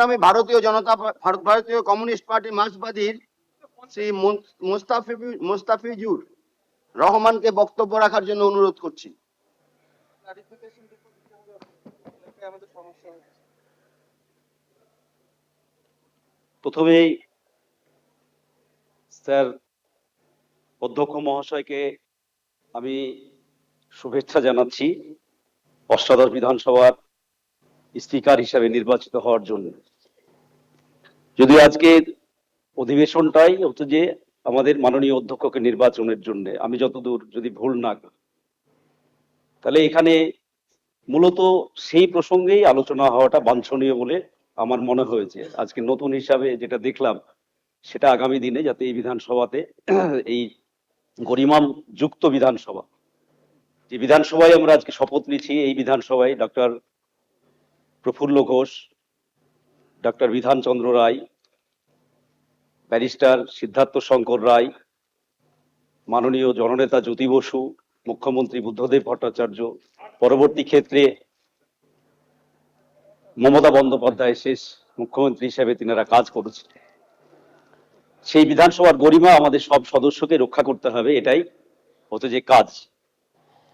আমি ভারতীয় communist party মার্ক্সবাদীর Shri Mustafizur রহমানকে বক্তব্য রাখার জন্য অনুরোধ করছি। প্রথমেই স্যার অধ্যক্ষ মহাশয়কে আমি শুভেচ্ছা জানাচ্ছি অষ্টাদশ বিধানসভার স্পিকার হিসেবে নির্বাচিত হওয়ার জন্য। যদিও আজকের অধিবেশনটাই হচ্ছে যে আমাদের মাননীয় অধ্যক্ষকে নির্বাচনের জন্য, আমি যতদূর যদি ভুল না করি, তাহলে এখানে মূলত সেই প্রসঙ্গেই আলোচনা হওয়াটা বাঞ্ছনীয় বলে আমার মনে হয়েছে। আজকে নতুন হিসাবে যেটা দেখলাম সেটা আগামী দিনে যাতে এই বিধানসভাতে এই গরিমা যুক্ত বিধানসভা, যে বিধানসভায় আমরা আজকে শপথ নিচ্ছি, এই বিধানসভায় ডক্টর প্রফুল্ল ঘোষ, ডক্টর বিধানচন্দ্র রায়, ব্যারিস্টার সিদ্ধার্থ শঙ্কর রায়, মাননীয় জননেতা জ্যোতি বসু, মুখ্যমন্ত্রী বুদ্ধদেব ভট্টাচার্য, পরবর্তী ক্ষেত্রে মমতা বন্দ্যোপাধ্যায় শেষ মুখ্যমন্ত্রী হিসেবে তিনারা কাজ করেছেন। সেই বিধানসভার গরিমা আমাদের সব সদস্যকে রক্ষা করতে হবে, এটাই হচ্ছে যে কাজ।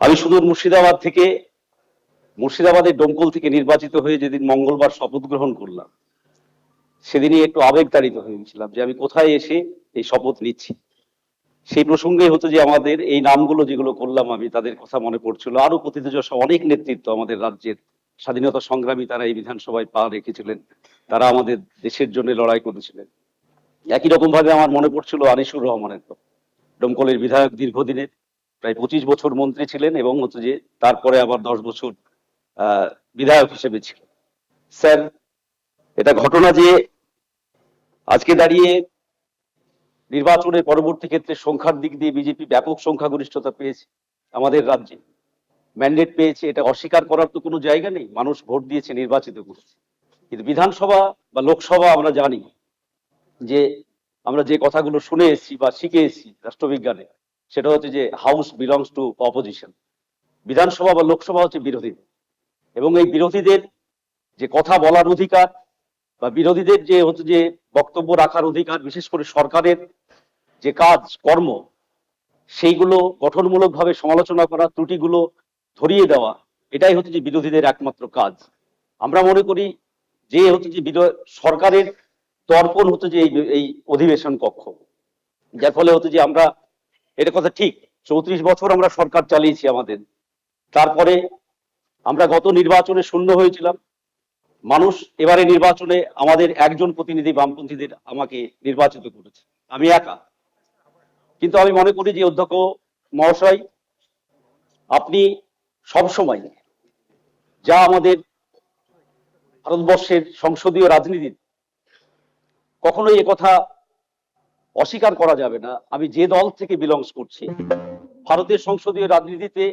আমি সুদূর মুর্শিদাবাদের ডোমকল থেকে নির্বাচিত হয়ে যেদিন মঙ্গলবার শপথ গ্রহণ করলাম, সেদিনই একটু আবেগতাড়িত হয়েছিলাম যে আমি কোথায় এসে এই শপথ নিচ্ছি। সেই প্রসঙ্গে হচ্ছে যে আমাদের এই নামগুলো যেগুলো করলাম আমি, তাদের কথা মনে পড়ছিল। আরো প্রথিতযশা অনেক নেতৃত্ব আমাদের রাজ্যের স্বাধীনতা সংগ্রামী, তারা এই বিধানসভায় পা রেখেছিলেন, তারা আমাদের দেশের জন্য লড়াই করেছিলেন। একই রকম ভাবে আমার মনে পড়ছিল আনিসুর রহমানের, ডোমকলের বিধায়ক, দীর্ঘদিনের প্রায় 25 বছর মন্ত্রী ছিলেন এবং হচ্ছে যে তারপরে আবার 10 বছর বিধায়ক হিসেবে ছিলেন। স্যার, এটা ঘটনা যে আজকে দাঁড়িয়ে নির্বাচনের পরবর্তী ক্ষেত্রে সংখ্যার দিক দিয়ে বিজেপি ব্যাপক সংখ্যাগরিষ্ঠতা পেয়েছে, আমাদের রাজ্যে ম্যান্ডেট পেয়েছে, এটা অস্বীকার করার তো কোনো জায়গা নেই। মানুষ ভোট দিয়েছে, নির্বাচিত করেছে। কিন্তু বিধানসভা বা লোকসভা আমরা জানি যে আমরা যে কথাগুলো শুনে এসেছি বা শিখে এসেছি রাষ্ট্রবিজ্ঞানে, সেটা হচ্ছে যে হাউস বিলংস টু অপোজিশন। বিধানসভা বা লোকসভা হচ্ছে বিরোধীদের, এবং এই বিরোধীদের যে কথা বলার অধিকার বা বিরোধীদের যে হচ্ছে যে বক্তব্য রাখার অধিকার, বিশেষ করে সরকারের যে কাজ কর্ম সেইগুলো গঠনমূলকভাবে সমালোচনা করা, ত্রুটিগুলো ধরিয়ে দেওয়া, এটাই হচ্ছে যে বিরোধীদের একমাত্র কাজ। আমরা মনে করি যে হচ্ছে যে সরকারের দর্পণ হচ্ছে যে এই অধিবেশন কক্ষ, যার ফলে হচ্ছে যে আমরা, এটা কথা ঠিক, 34 বছর আমরা সরকার চালিয়েছি আমাদের, তারপরে আমরা গত নির্বাচনে শূন্য হয়েছিলাম। মানুষ এবারে নির্বাচনে আমাদের একজন প্রতিনিধি বামপন্থীদের আমাকে নির্বাচিত করেছে, আমি একা। কিন্তু আমি মনে করি যে অধ্যক্ষ মহাশয়, আপনি সবসময় যা আমাদের ভারতবর্ষের সংসদীয় রাজনীতি, কখনোই একথা অস্বীকার করা যাবে না, আমি যে দল থেকে বিলংস করছি, ভারতের সংসদীয় রাজনীতিতে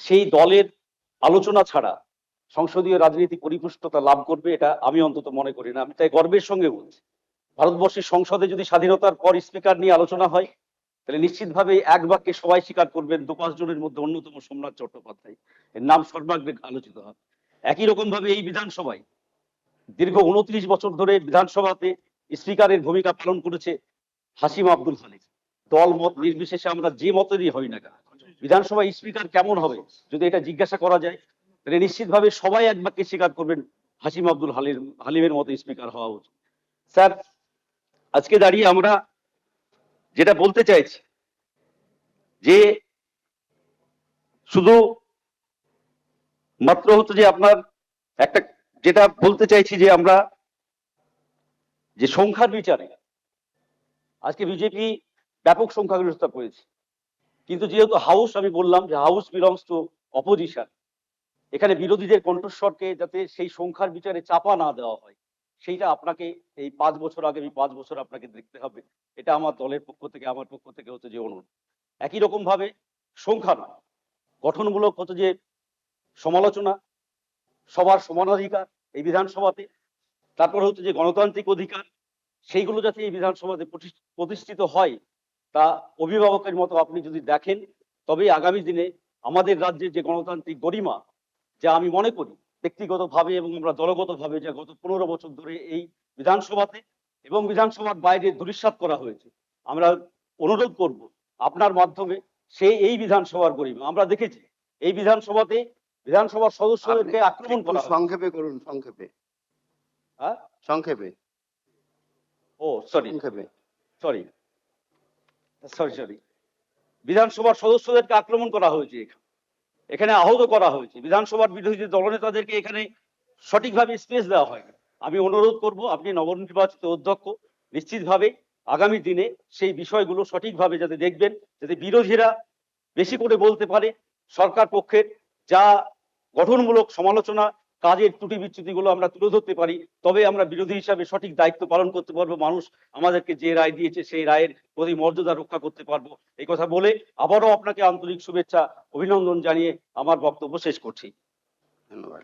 সেই দলের আলোচনা ছাড়া সংসদীয় রাজনীতি পরিপুষ্টতা লাভ করবে, এটা আমি অন্তত মনে করি না। আমি তাই গর্বের সঙ্গে বলছি, ভারতবর্ষের সংসদে যদি স্বাধীনতার পর স্পিকার নিয়ে আলোচনা হয়, তাহলে নিশ্চিতভাবে এক বাক্যে সবাই স্বীকার করবেন 2-5 জনের মধ্যে অন্যতম সোমনাথ চট্টোপাধ্যায়, এর নাম সর্বাগ্রে আলোচিত হবে। একই রকম ভাবে এই বিধানসভায় দীর্ঘ 29 বছর ধরে বিধানসভাতে স্পিকারের ভূমিকা পালন করেছে হাসিম আব্দুল খালিক। দল মত নির্বিশেষে আমরা যে মতেরই হই না কেন, বিধানসভায় স্পিকার কেমন হবে যদি এটা জিজ্ঞাসা করা যায়, তাহলে নিশ্চিতভাবে সবাই এক বাক্যে স্বীকার করবেন হাসিম আব্দুল হালিমের মতো স্পিকার হওয়া উচিত। স্যার, আজকে দাঁড়িয়ে আমরা যেটা বলতে চাইছি যে শুধু মাত্র হচ্ছে যে আপনার একটা, যেটা বলতে চাইছি যে আমরা যে সংখ্যার বিচারে আজকে বিজেপি ব্যাপক সংখ্যাগরিষ্ঠতা পেয়েছে, কিন্তু যেহেতু হাউস, আমি বললাম যে হাউস বিলংস টু অপোজিশন, এখানে বিরোধীদের কণ্ঠস্বরকে যাতে সেই সংখ্যার বিচারে চাপা না দেওয়া হয়, সেইটা আপনাকে এই 5 বছর, আগামী 5 বছর আপনাকে দেখতে হবে। এটা আমার দলের পক্ষ থেকে, আমার পক্ষ থেকে হচ্ছে যে অনুরোধ। একই রকম ভাবে সংখ্যা নয়, গঠনমূলক হচ্ছে যে সমালোচনা, সবার সমানাধিকার এই বিধানসভাতে, তারপর হচ্ছে যে গণতান্ত্রিক অধিকার, সেইগুলো যাতে এই বিধানসভাতে প্রতিষ্ঠিত হয়, তা অভিভাবকের মতো আপনি যদি দেখেন, তবেই আগামী দিনে আমাদের রাজ্যের যে গণতান্ত্রিক গরিমা, যা আমি মনে করি ব্যক্তিগতভাবে এবং আমরা দলগতভাবে যে গত 15 বছর ধরে এই বিধানসভাতে এবং বিধানসভার বাইরে ধূলিসাৎ করা হয়েছে, আমরা অনুরোধ করব আপনার মাধ্যমে এই বিধানসভার গরিমা আমরা দেখেছি। এই বিধানসভাতে বিধানসভার সদস্যদেরকে আক্রমণ একটু করা হয়। সংক্ষেপে করুন, সংক্ষেপে, হ্যাঁ? সংক্ষেপে, ও সরি সংক্ষেপে। সরি সরি সরি বিধানসভার সদস্যদেরকে আক্রমণ করা হয়েছে, এখানে আহত করা হয়েছে, বিধানসভার বিরোধী দলনেতাদেরকে এখানে সঠিকভাবে স্পেস দেওয়া হয় না। আমি অনুরোধ করব আপনি নবনির্বাচিত অধ্যক্ষ নিশ্চিতভাবে আগামী দিনে সেই বিষয়গুলো সঠিকভাবে যাতে দেখবেন, যাতে বিরোধীরা বেশি করে বলতে পারে, সরকার পক্ষের যা গঠনমূলক সমালোচনা, কাজের ত্রুটি বিচ্যুতিগুলো আমরা তুলে ধরতে পারি, তবে আমরা বিরোধী হিসাবে সঠিক দায়িত্ব পালন করতে পারবো। মানুষ আমাদেরকে যে রায় দিয়েছে সেই রায়ের প্রতি মর্যাদা রক্ষা করতে পারবো। এই কথা বলে আবারও আপনাকে আন্তরিক শুভেচ্ছা অভিনন্দন জানিয়ে আমার বক্তব্য শেষ করছি। ধন্যবাদ।